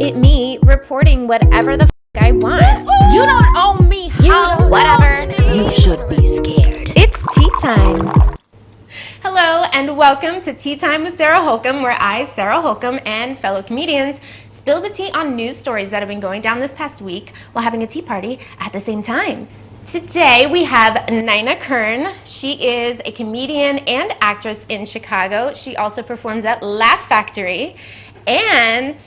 It me reporting whatever the I want. You don't own me. Whatever. You should be scared. It's tea time. Hello and welcome to Tea Time with Sarah Holcomb, where I, Sarah Holcomb, and fellow comedians spill the tea on news stories that have been going down this past week while having a tea party at the same time. Today we have Nina Kern. She is a comedian and actress in Chicago. She also performs at Laugh Factory. And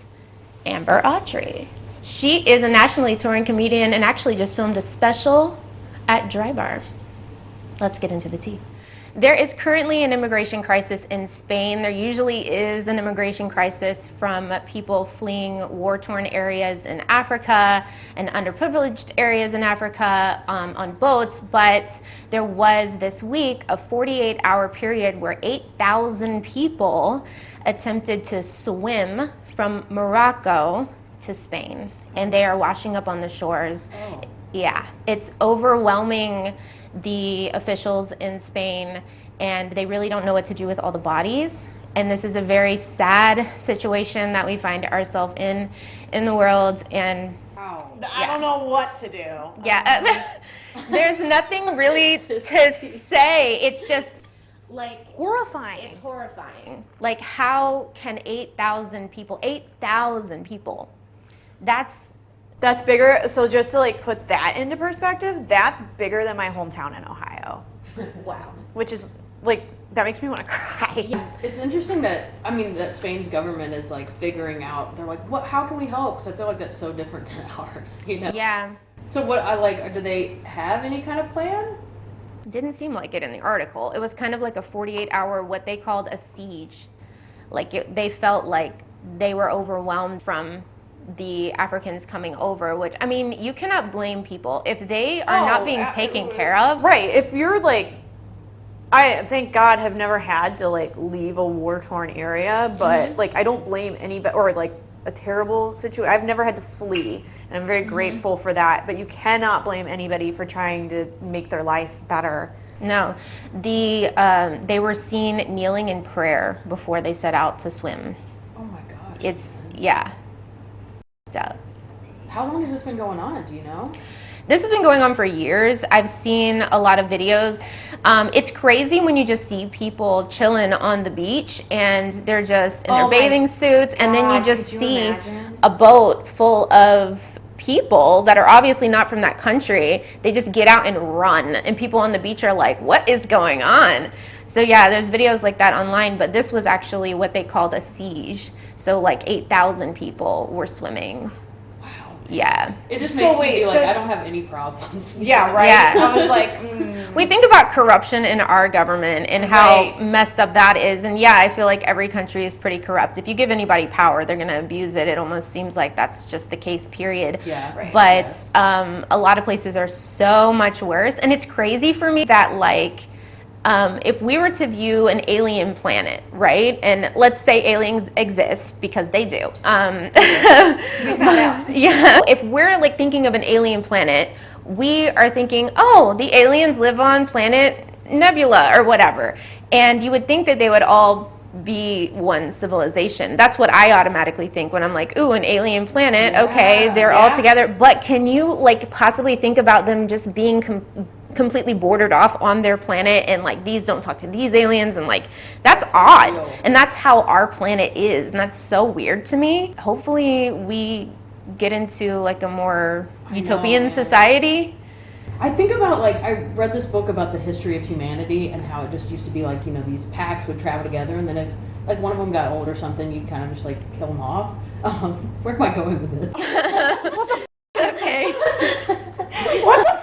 Amber Autry. She is a nationally touring comedian and actually just filmed a special at Dry Bar. Let's get into the tea. There is currently an immigration crisis in Spain. There usually is an immigration crisis from people fleeing war-torn areas in Africa and underprivileged areas in Africa on boats, but there was this week a 48-hour period where 8,000 people attempted to swim from Morocco to Spain, and they are washing up on the shores. Oh. Yeah, it's overwhelming the officials in Spain, and they really don't know what to do with all the bodies. And this is a very sad situation that we find ourselves in the world. And I don't know what to do. Yeah, there's nothing really to say. It's just like horrifying. It's horrifying. Like, how can 8,000 people, that's bigger. So just to like put that into perspective, that's bigger than my hometown in Ohio. Wow. Which is like, that makes me want to cry. Yeah. It's interesting that Spain's government is like figuring out, they're like, what, how can we help? Because I feel like that's so different than ours, you know? Yeah. So do they have any kind of plan? Didn't seem like it in the article. It was kind of like a 48-hour, what they called a siege. Like they felt like they were overwhelmed from the Africans coming over, which, I mean, you cannot blame people if they are not being taken care of. Right. If you're like, I thank God have never had to like leave a war-torn area, but like I don't blame anybody, or like a terrible situation. I've never had to flee, and I'm very grateful for that, but you cannot blame anybody for trying to make their life better. No, they were seen kneeling in prayer before they set out to swim. Oh my gosh. It's, yeah. How long has this been going on, do you know? This has been going on for years. I've seen a lot of videos. It's crazy when you just see people chilling on the beach and they're just in their bathing suits, and then you just see a boat full of people that are obviously not from that country. They just get out and run, and people on the beach are like, what is going on? So yeah, there's videos like that online, but this was actually what they called a siege. So like 8,000 people were swimming. Yeah. It just makes me feel like I don't have any problems. Yeah, right. Yeah. I was like, We think about corruption in our government and how messed up that is. And yeah, I feel like every country is pretty corrupt. If you give anybody power, they're going to abuse it. It almost seems like that's just the case, period. Yeah, right. But a lot of places are so much worse. And it's crazy for me that like, if we were to view an alien planet, right, and let's say aliens exist, because they do. We found out. Yeah. If we're like thinking of an alien planet, we are thinking, oh, the aliens live on planet Nebula or whatever. And you would think that they would all be one civilization. That's what I automatically think when I'm like, ooh, an alien planet. Yeah, okay, they're all together. But can you like possibly think about them just being completely bordered off on their planet, and like these don't talk to these aliens, and like that's odd. And that's how our planet is, and that's so weird to me. Hopefully we get into like a more utopian society. I think about like, I read this book about the history of humanity and how it just used to be like, you know, these packs would travel together, and then if like one of them got old or something, you'd kind of just like kill them off. Where am I going with this? What the okay. What the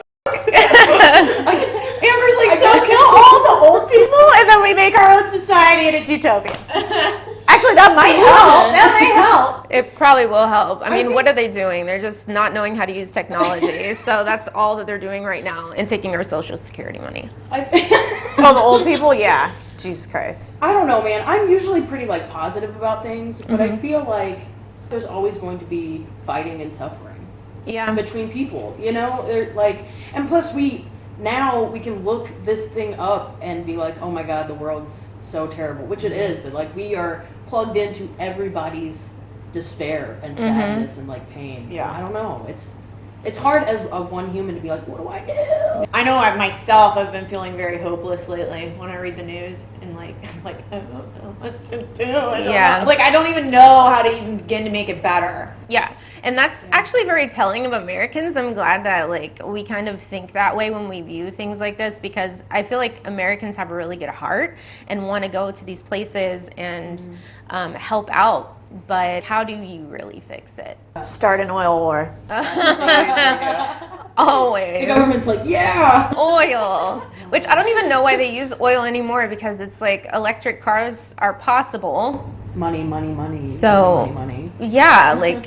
Amber's like, so kill all the old people, and then we make our own society, and it's utopian. Actually, that might help. That may help. It probably will help. I mean, what are they doing? They're just not knowing how to use technology. So that's all that they're doing right now, and taking our Social Security money. Oh, the old people? Yeah. Jesus Christ. I don't know, man. I'm usually pretty like positive about things, but I feel like there's always going to be fighting and suffering. Yeah. Between people, you know? They're like, and plus now we can look this thing up and be like, oh my God, the world's so terrible, which it is, but like we are plugged into everybody's despair and sadness and like pain. Yeah. I don't know. It's hard as a one human to be like, what do I do? I know I myself have been feeling very hopeless lately when I read the news and like I don't know what to do. Yeah. Like I don't even know how to even begin to make it better. Yeah, and that's actually very telling of Americans. I'm glad that like we kind of think that way when we view things like this, because I feel like Americans have a really good heart and want to go to these places and help out. But how do you really fix it? Start an oil war. Always. The government's like, yeah. Oil, which I don't even know why they use oil anymore, because it's like electric cars are possible. Money. So- money. Yeah, like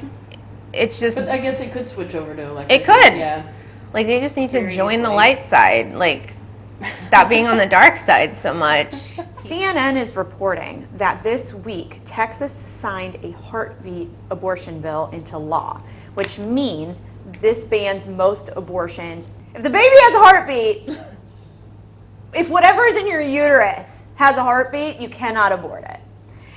it's just But I guess it could switch over to electric. It could. Yeah. like they just need to Very join the easily. light side. Like stop being on the dark side so much. CNN is reporting that this week Texas signed a heartbeat abortion bill into law, which means this bans most abortions. If the baby has a heartbeat, if whatever is in your uterus has a heartbeat, you cannot abort it.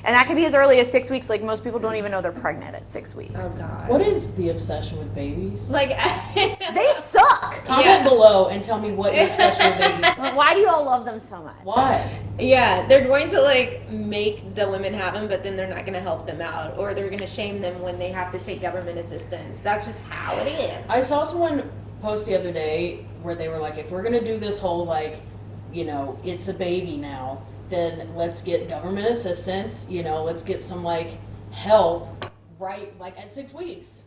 And that could be as early as 6 weeks. Like most people don't even know they're pregnant at 6 weeks. God. What is the obsession with babies? Like They suck. Comment below and tell me what your obsession with babies is. Why do you all love them so much? Why? Yeah, they're going to like make the women have them, but then they're not going to help them out, or they're going to shame them when they have to take government assistance. That's just how it is. I saw someone post the other day where they were like, if we're gonna do this whole like, you know, it's a baby now, then let's get government assistance, you know, let's get some like help right like at 6 weeks.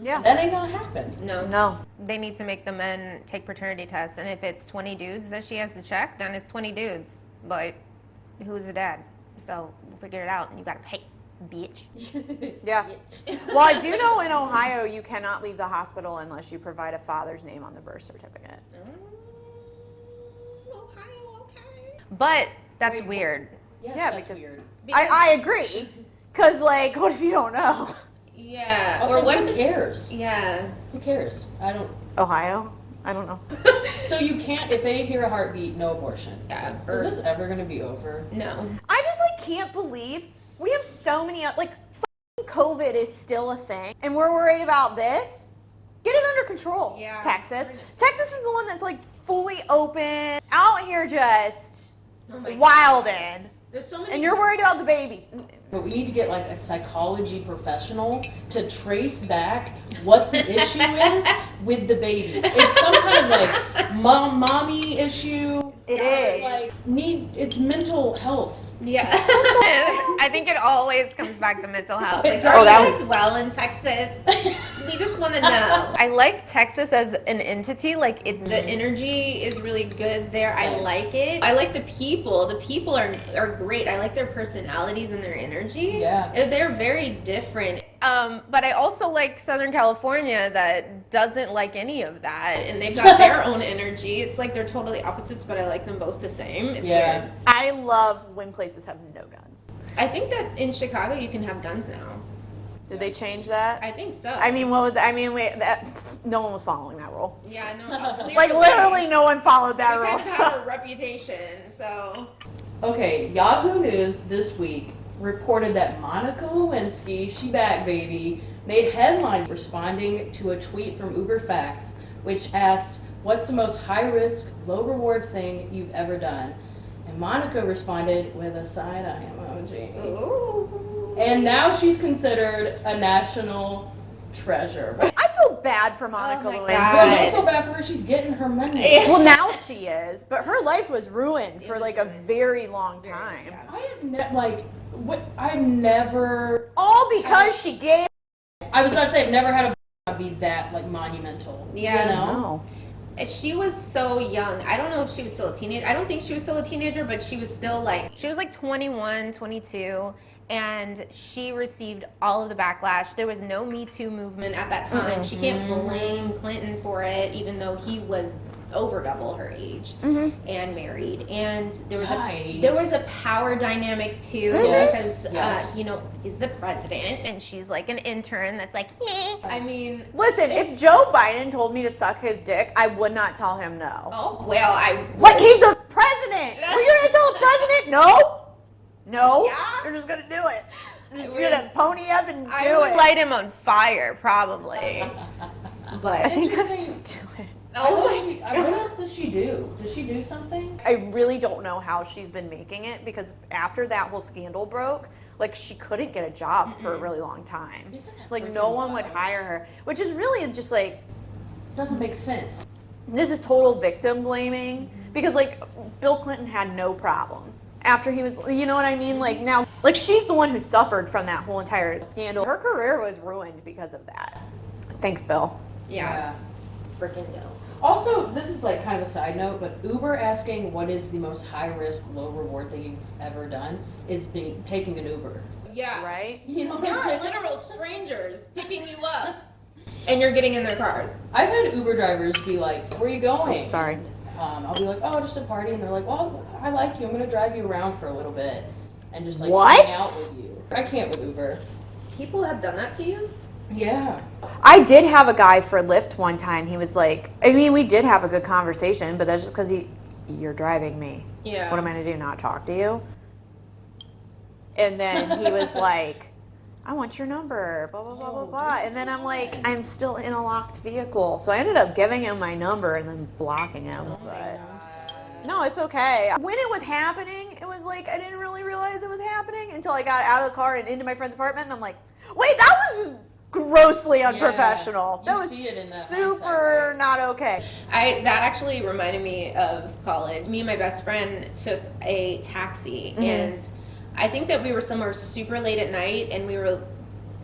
Yeah. That ain't gonna happen. No. They need to make the men take paternity tests, and if it's 20 dudes that she has to check, then it's 20 dudes. But who's the dad? So we'll figure it out, and you gotta pay, bitch. Yeah. Well, I do know in Ohio you cannot leave the hospital unless you provide a father's name on the birth certificate. Ohio, okay. But that's Wait, weird. Yes, Yeah, that's because- weird. I agree. Because, like, what if you don't know? Yeah. Also, or what who if cares? Yeah. Who cares? I don't. Ohio? I don't know. So you can't, if they hear a heartbeat, no abortion. Yeah. Is this ever gonna be over? No. I just, like, can't believe we have so many, like, fucking COVID is still a thing, and we're worried about this? Get it under control, Yeah. Texas. Texas is the one that's, like, fully open, out here just Oh my God. wildin'. There's so many. And you're worried about the babies. But we need to get like a psychology professional to trace back what the issue is with the babies. It's some kind of like mommy issue. It is. Like it's mental health. Yeah. I think it always comes back to mental health. Like, Oh, are that you was- guys well in Texas? We just want to know. I like Texas as an entity. Like the energy is really good there. I Same. like it. I like the people. The people are great. I like their personalities and their energy. Yeah. They're very different. But I also like Southern California that doesn't like any of that, and they've got their own energy. It's like they're totally opposites, but I like them both the same. It's Yeah. weird. I love when places have no guns. I think that in Chicago you can have guns now. Did they change that? I think so. I mean, what would no one was following that rule. Yeah, no. Clearly, Like literally, no one followed that we rule. kind of have a reputation, so. Okay, Yahoo News this week reported that Monica Lewinsky, she back baby, made headlines responding to a tweet from UberFacts, which asked, "What's the most high-risk, low-reward thing you've ever done?" And Monica responded with a side-eye emoji. Ooh. And now she's considered a national treasure. I feel bad for Monica Oh my Lewinsky. God. Well, I feel bad for her. She's getting her money. Well, now she is, but her life was ruined for like a very long time. I have I've never. All because she gave. I was about to say I've never had a be that like monumental. Yeah. You know? No. And she was so young. I don't know if she was still a teenager. I don't think she was still a teenager, but she was still like, she was like 21, 22, and she received all of the backlash. There was no Me Too movement at that time. She can't blame Clinton for it, even though he was over double her age and married. And there was Yikes. a power dynamic too, Yes. because Yes. he's the president, and she's like an intern that's like, meh. I mean, Listen, if Joe Biden told me to suck his dick, I would not tell him no. oh well, I Like he's the president. Were you gonna tell the president no? No. Yeah. You're just gonna do it. Just gonna pony up and do I would it. light him on fire, probably. But I think I would Interesting. just do it. What else does she do? Does she do something? I really don't know how she's been making it because after that whole scandal broke, like she couldn't get a job for a really long time. Isn't that Like freaking no one would wild? hire her, which is really just like Doesn't make sense. this is total victim blaming because like Bill Clinton had no problem after he was, you know what I mean? Like now, like she's the one who suffered from that whole entire scandal. Her career was ruined because of that. Thanks, Bill. yeah. Freaking no. Also, this is like kind of a side note, but Uber asking what is the most high risk, low reward thing you've ever done is taking an Uber. Yeah. Right? You know what There I'm are saying? literal strangers picking you up. And you're getting in their cars. I've had Uber drivers be like, "Where are you going?" Oh, sorry. I'll be like, "Oh, just a party," and they're like, "Well, I like you. I'm gonna drive you around for a little bit and just like What? hang out with you." I can't with Uber. People have done that to you? Yeah. I did have a guy for Lyft one time. He was like, I mean, we did have a good conversation, but that's just because you're driving me. Yeah. What am I going to do, not talk to you? And then he was like, I want your number, blah, blah, blah, blah, blah. And then I'm like, I'm still in a locked vehicle. So I ended up giving him my number and then blocking him. But no, it's okay. When it was happening, it was like, I didn't really realize it was happening until I got out of the car and into my friend's apartment. And I'm like, wait, that was grossly unprofessional. you That was see it in that super hindsight, right? not okay. That actually reminded me of college. Me and my best friend took a taxi, and I think that we were somewhere super late at night, and we were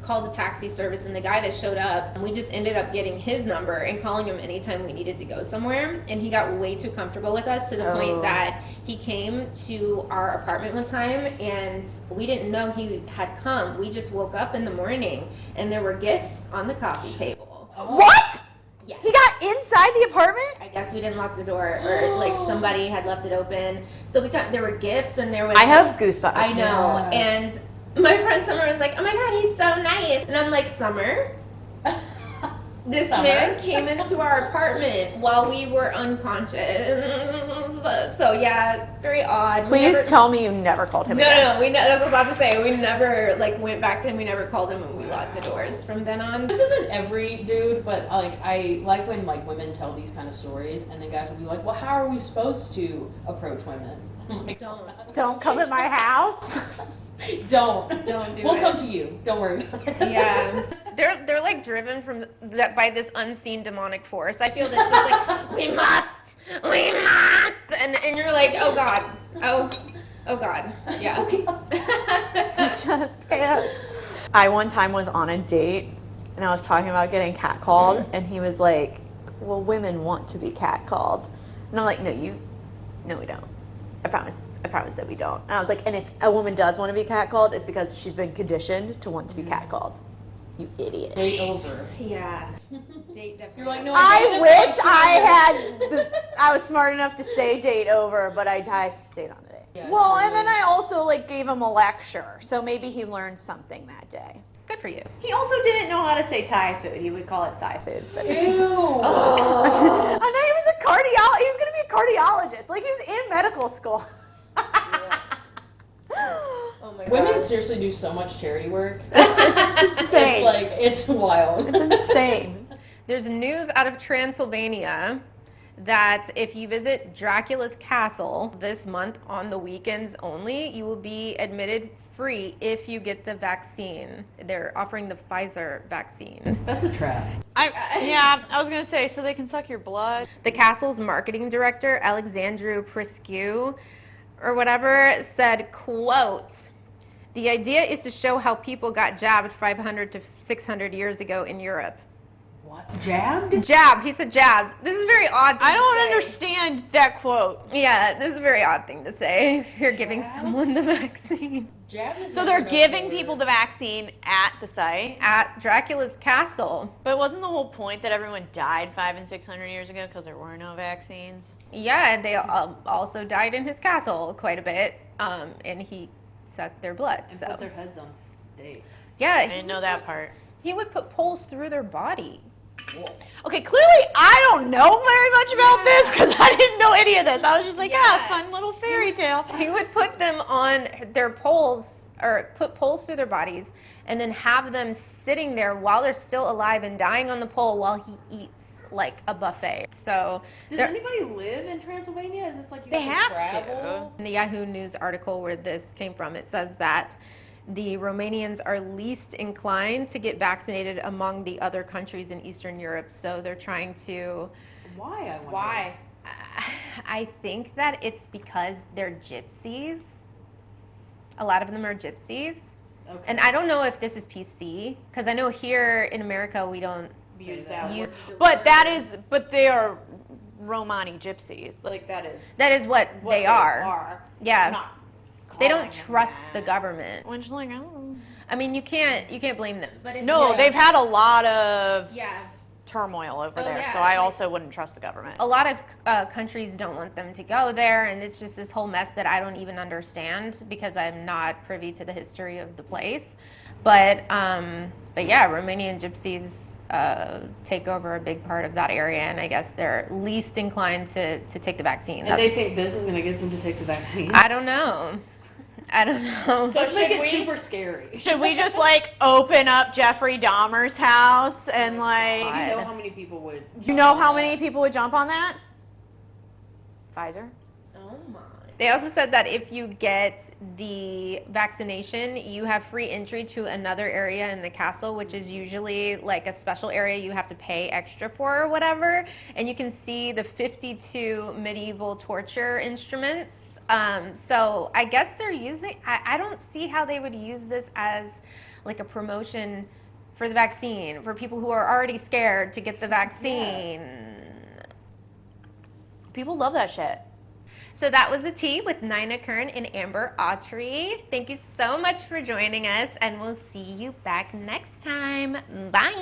called the taxi service, and the guy that showed up, we just ended up getting his number and calling him anytime we needed to go somewhere. And he got way too comfortable with us to the point that he came to our apartment one time, and we didn't know he had come. We just woke up in the morning, and there were gifts on the coffee table. What? Yes. He got inside the apartment? I guess we didn't lock the door, or like somebody had left it open. So there were gifts, and there was. I have goosebumps. I know, Yeah. and my friend Summer was like, "Oh my God, he's so nice," and I'm like, "Summer, this Summer. man came into our apartment while we were unconscious." So yeah, very odd. We Please never- tell me you never called him again. No, that's what I was about to say. We never like went back to him. We never called him, and we locked the doors from then on. This isn't every dude, but like I like when like women tell these kind of stories, and then guys will be like, "Well, how are we supposed to approach women?" I'm like, Don't come at my house. Don't do We'll it. come to you. Don't worry about it. Yeah, they're like driven from that by this unseen demonic force. I feel that she's like, we must, and you're like, oh God, oh God, yeah. Just can't. I one time was on a date and I was talking about getting catcalled, and he was like, well, women want to be catcalled. And I'm like, no, we don't. I promise that we don't. And I was like, and if a woman does want to be catcalled, it's because she's been conditioned to want to be catcalled. You idiot. Date over. Yeah. Date definitely. You're like, no, I dated wish for I was smart enough to say date over, but I stayed on the date. Yeah, Well, and then I also like gave him a lecture, so maybe he learned something that day. Good for you. He also didn't know how to say Thai food. He would call it Thai food. But Ew. and then he was a cardiologist. He was going to be a cardiologist. Like he was in medical school. Oh my God. Women seriously do so much charity work. It's insane. It's like, it's wild. It's insane. There's news out of Transylvania that if you visit Dracula's castle this month on the weekends only, you will be admitted free if you get the vaccine. They're offering the Pfizer vaccine. That's a trap. I was going to say, so they can suck your blood. The castle's marketing director, Alexandru Priscu, or whatever, said, quote, "The idea is to show how people got jabbed 500 to 600 years ago in Europe." What? Jabbed? Jabbed. He said jabbed. This is a very odd thing I don't to say. understand that quote. Yeah, this is a very odd thing to say if you're giving someone the vaccine. Jabbed is So never they're known giving for- people the vaccine at the site? At Dracula's castle. But wasn't the whole point that everyone died 500 and 600 years ago because there were no vaccines? Yeah, and they also died in his castle quite a bit, and he sucked their blood. and So put their heads on stakes. yeah, I didn't know that part. he would put poles through their body. Okay, clearly I don't know very much about this because I didn't know any of this. I was just like, fun little fairy tale. He would put them on their poles, or put poles through their bodies, and then have them sitting there while they're still alive and dying on the pole while he eats like a buffet. So does anybody live in Transylvania? Is this like you They have travel? in the Yahoo News article where this came from, it says that the Romanians are least inclined to get vaccinated among the other countries in Eastern Europe. So they're trying to. Why? I wonder. Why? I think that it's because they're gypsies. A lot of them are gypsies. Okay. And I don't know if this is PC, because I know here in America we don't use that. use. But they are Romani gypsies. Like that is what they are. Yeah. Not They calling don't them trust the that. government. Which, like, I don't know. I mean, you can't blame them. But it's, No, they've had a lot of yeah. turmoil over there, yeah, so I also wouldn't trust the government. A lot of countries don't want them to go there, and it's just this whole mess that I don't even understand because I'm not privy to the history of the place. But yeah, Romanian gypsies take over a big part of that area, and I guess they're least inclined to take the vaccine. And they think this is going to get them to take the vaccine. I don't know. So let's make it we- super scary. Should we just like open up Jeffrey Dahmer's house and like? Do you know how many people would? You know how many people would jump on that? Pfizer. Oh my. They also said that if you get the vaccination, you have free entry to another area in the castle, which is usually like a special area you have to pay extra for or whatever. And you can see the 52 medieval torture instruments. So I guess they're using, I don't see how they would use this as like a promotion for the vaccine, for people who are already scared to get the vaccine. People love that shit. So that was a tea with Nina Kern and Amber Autry. Thank you so much for joining us, and we'll see you back next time. Bye.